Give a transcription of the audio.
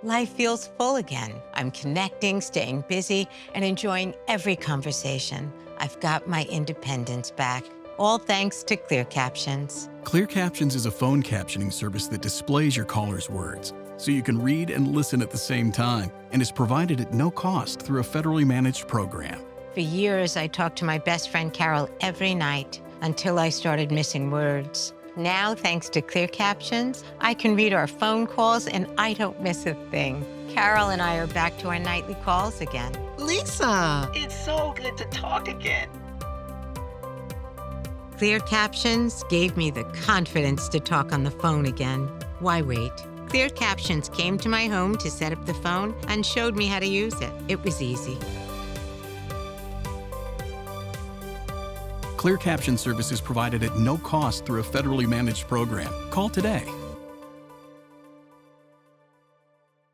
Life feels full again. I'm connecting, staying busy, and enjoying every conversation. I've got my independence back, all thanks to ClearCaptions. ClearCaptions is a phone captioning service that displays your caller's words, so you can read and listen at the same time, and is provided at no cost through a federally managed program. For years, I talked to my best friend Carol every night until I started missing words. Now, thanks to ClearCaptions, I can read our phone calls and I don't miss a thing. Carol and I are back to our nightly calls again. Lisa, it's so good to talk again. ClearCaptions gave me the confidence to talk on the phone again. Why wait? ClearCaptions came to my home to set up the phone and showed me how to use it. It was easy. ClearCaption service is provided at no cost through a federally managed program. Call today